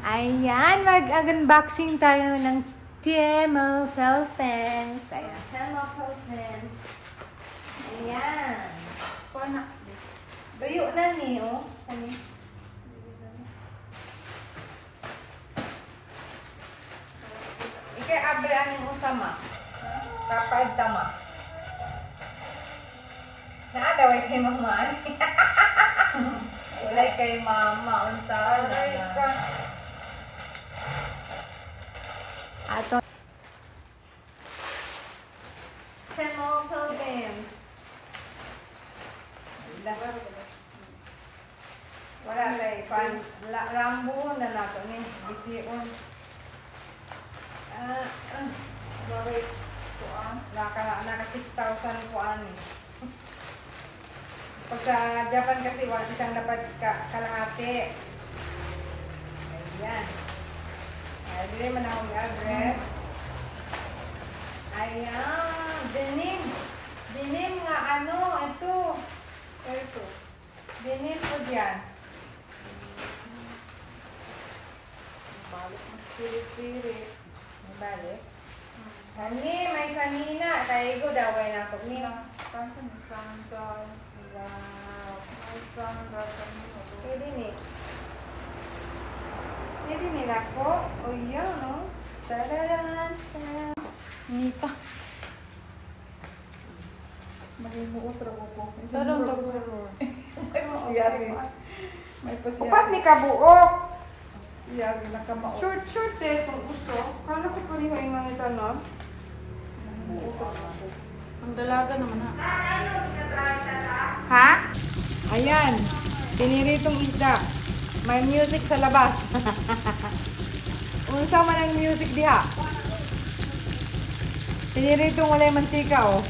Ayan, mag-unboxing tayo ng Temo Philippines. Ayan, Temo Philippines. Ayan. Paano? Gayo na ni, oh. Kani. Ikay abre aning usama. Kapag tama. Naadaway kay mama. Walay kay mama. Unsa na. Ato. Temo Philippines. Wala kay pan Rambo na nato ni bisiun. Bakit kuan? Naka 6,000 kuan eh. Pag sa Japan kasi wala isang dapat kalahati. Ayan. Ay, dili man akong address. Ayan. Denim nga ano, ito. Ito. Denim po dyan. Balik mas spirit. May balik. Hani, may sanina. Kaigo daw ay nato niya. Kasi may sandal. Wow. May sandal. Pwede ni. Pwede nila po. O yan, no? Tararan. Nita. Mahimuot raw ko. Sarong taguro. May pasiyasi. May pasiyasi. Upat ni kabuok. Siyasi nakamao. Short eh, kung gusto. Kala ko pa rin yung mga itanong. Mahimuot raw ko. Ang dalaga naman ha. Ha? Ayan. Piniritong isda. May music sa labas. Unsa man ang music diha? Piniritong walay mantika, oh.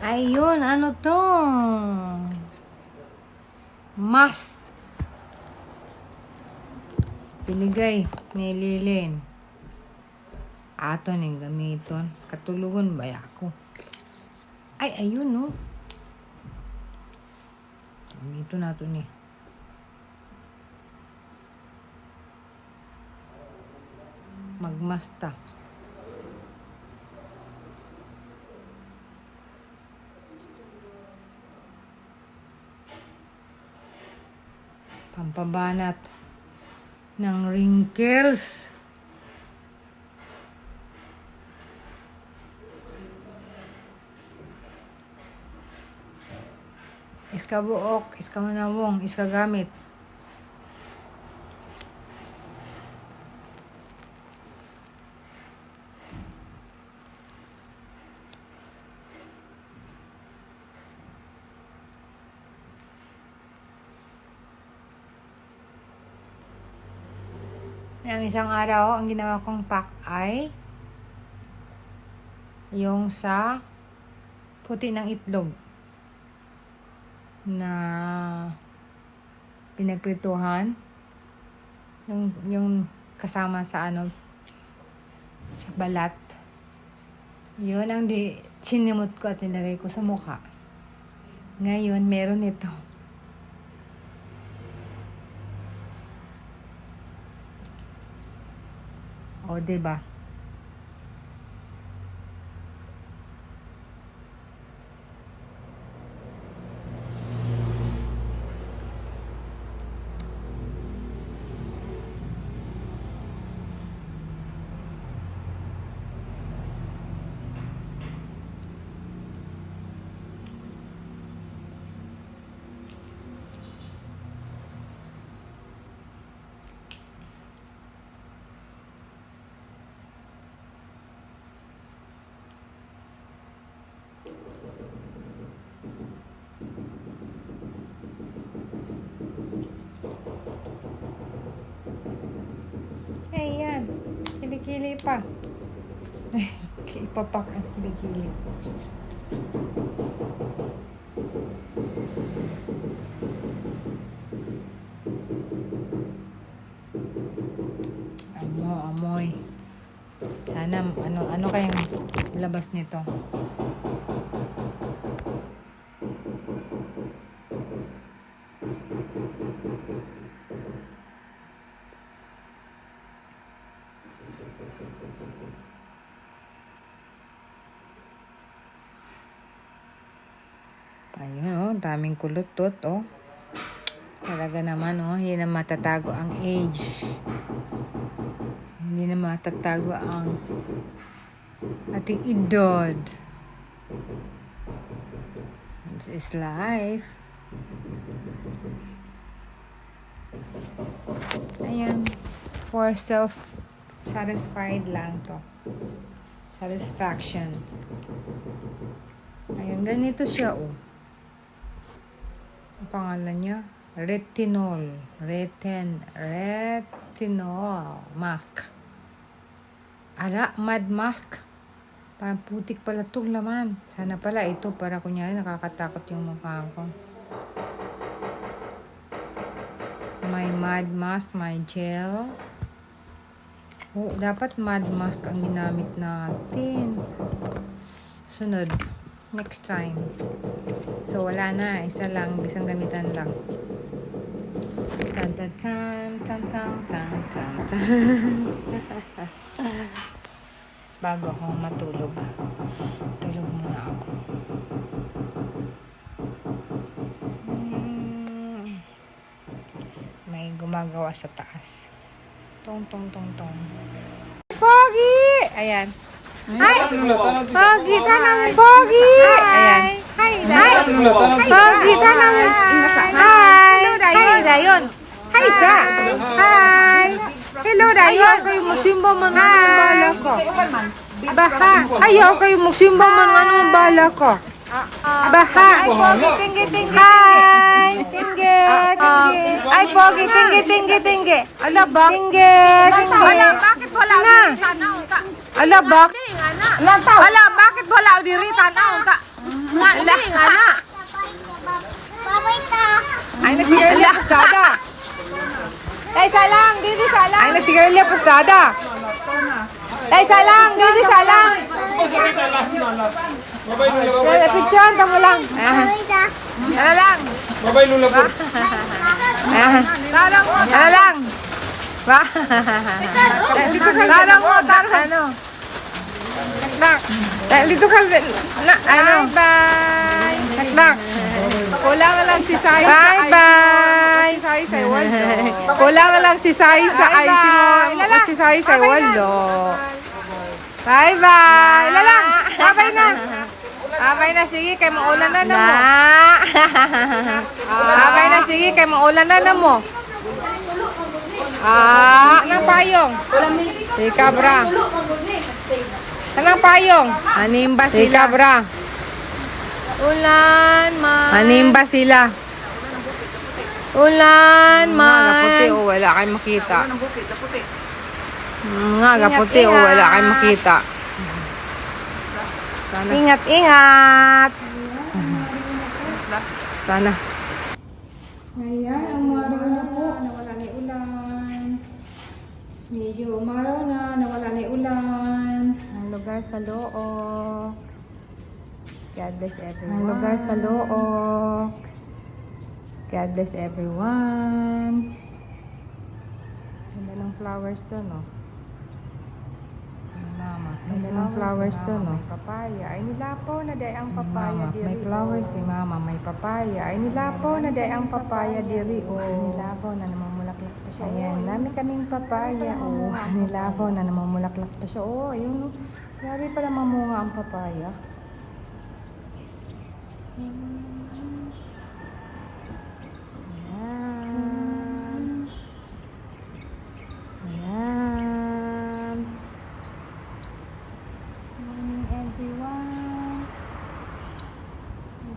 Ayun, ano to? Mas. Piligay ni Lilin. Ato ning gamiton. Katulugon ba ako? Ay, ayun, no? Gamiton nato ni. Magmasta. Pampabanat ng wrinkles. Iska buok, iska manawong, iska gamit. Ang isang araw, ang ginawa kong pack ay yung sa puti ng itlog na pinagprituhan, yung kasama sa ano, sa balat. Yun ang sinimot ko at nilagay ko sa mukha. Ngayon, meron ito. O, diba? Ayan. Kilikili pa. Ipapak ang kilikili. Amoy. Sana, ano kayang labas nito? ang daming kulutot, oh. Talaga naman, oh. Hindi na matatago ang age. Hindi na matatago ang ating edad. This is life. Ayan. For self-satisfied lang to. Satisfaction. Ayan, ganito siya, oh. Ang pangalan niya, retinol. Retinol mask. Ara, mad mask. Parang putik pala itong laman. Sana pala ito para kunyari nakakatakot yung mukha ko. May mud mask, may gel. Oh, dapat mud mask ang ginamit natin. Sunod. Next time. So, wala na. Isa lang. Isang gamitan lang. Tan tan tan tan tan tan tan tan. Bago ako matulog. Tulog muna ako. May gumagawa sa taas. Tong, tong, tong, tong. Pogi! Ayan. Hi! Pogi, tanong! Pogi! Ayan. Hi! Pogi, tanong! Hi! Hi, Dayon! Hi, Sa! Hi! Hello, Dayon! Kayo magsimba man, ano ang bala ko? Baha! Ayaw kayo magsimba man, ano ang bala ko? Baha! Ay, Pogi, tinggi, tinggi! Hi! Tinggi, tinggi! Ay, Pogi, tinggi, tinggi, tinggi! Ala, bak? Tinggi, tinggi! Ala, bakit wala diri tanaw ka? Ala, bak? Ala, bakit wala diri tanaw ka? Ala, ana! Ay, nagsigarilya pastada! Tay, salang! Diri, salang! Ay, nagsigarilya pastada! Tay, salang! Diri, salang! Picture, tamo lang. Ano lang? Babay lula po. Ano lang? Ba? Dito ka. Tarang mo, tarang. Ano? Takbak. Dito ka. Ano? Bye. Takbak. Kulang lang si Sai. Bye bye. Si Sai sa Waldo. Kulang lang si Sai sa ay si Sai sa Waldo. Bye bye. Lalang. Bye na. Abay na, sige, kay maulan na na mo. Abay na, sige, kay maulan na mo. Anang payong? Si Cabra. Anang payong? Animba sila. Si Cabra. Ulan man. Animba sila. Ulan man. Nga, gaputi o wala kayong makita. Nga, gaputi o wala kayong makita. Sana. Ingat, ingat. Sana. Ayan, umaraw na po. Nawala na yung ulan. Medyo umaraw na. Nawala na yung ulan. Ang lugar sa Look. God bless everyone. Ang lugar sa Look. God bless everyone. Ganda ng flowers to, no? Ganda ng flowers to, no? Papaya. Ay, nilapaw na day ang papaya diri. May flowers si mama. May papaya. Ay, nilapaw na day ang papaya diri. Oh, nilapaw na namumulaklak pa siya. Ayan, dami kaming papaya. Oh, nilapaw na namumulaklak pa siya. Oh, ayun. Grabe pala mamunga ang papaya.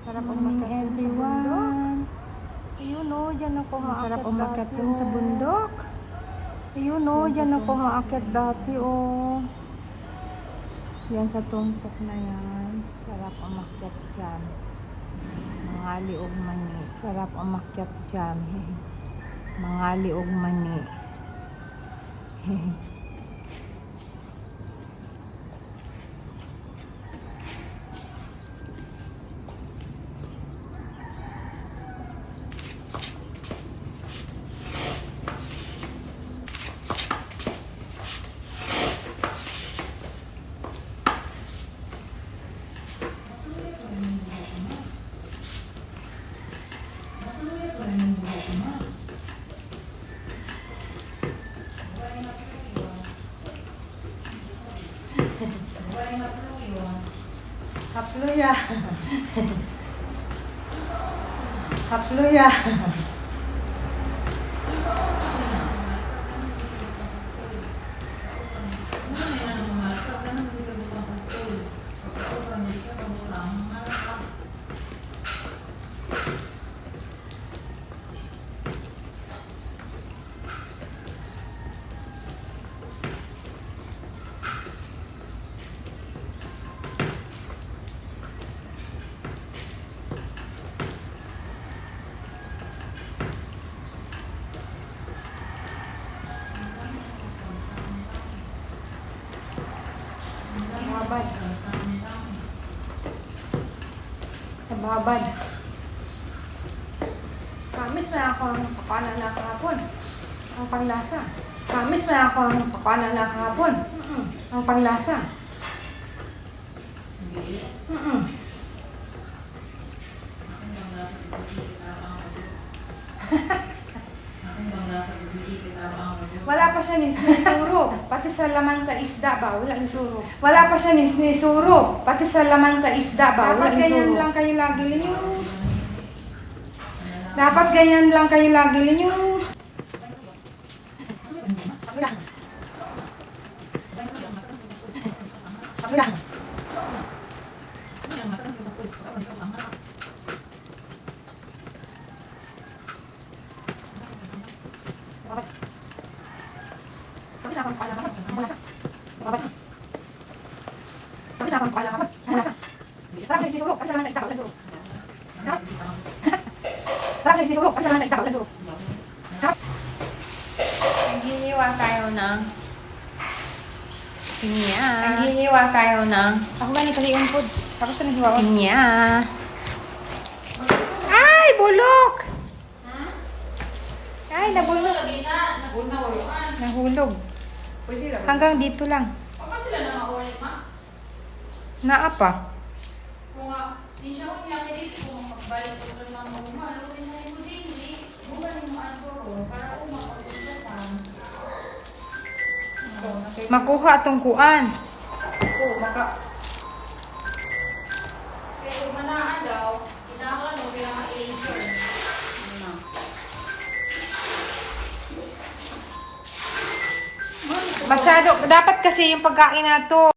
Sarap everyone. Ayun o, dyan ako maakyat. Sarap umakyat dun sa bundok. Ayun o, dyan ako maakyat dati o. Yan sa tumpok na yan. Sarap umakyat dyan. Mga liog mani. Sarap umakyat dyan. Mga liog mani. Hapluya. Hapluya. Babad. Babad. Kamis na ako ang papanan na kahapon. Ang panglasa. Kamis na ako ang papanan na kahapon. Ang panglasa. Wala pa siya nisurog, pati sa laman sa isda ba, wala nisurog. Wala pa siya nisurog, pati sa laman sa isda ba, wala nisurog. Dapat ganyan lang kayo lagi ninyo. Dapat ganyan lang kayo lagi ninyo. Naghihiwa tayo ng pinya. Naghihiwa tayo ng ako ba ni kaliun pod? Tapos na naghiwa ko. Pinya. Ay, bulok! Ay, nabulok. Nahulog. Hanggang dito lang. Baka sila na maulit, ma? Naa pa. Kung hindi siya kung yaki dito, kung magbalik ko sa mga umar, ano pinahin ko din, hindi. Bugaling mo ang turo, para umapag-usasan. Makuha atong kuan. Oo, maka... Kaya kung manaan daw, inakala mo pinaka-laser. Masyado, dapat kasi yung pagkain na to.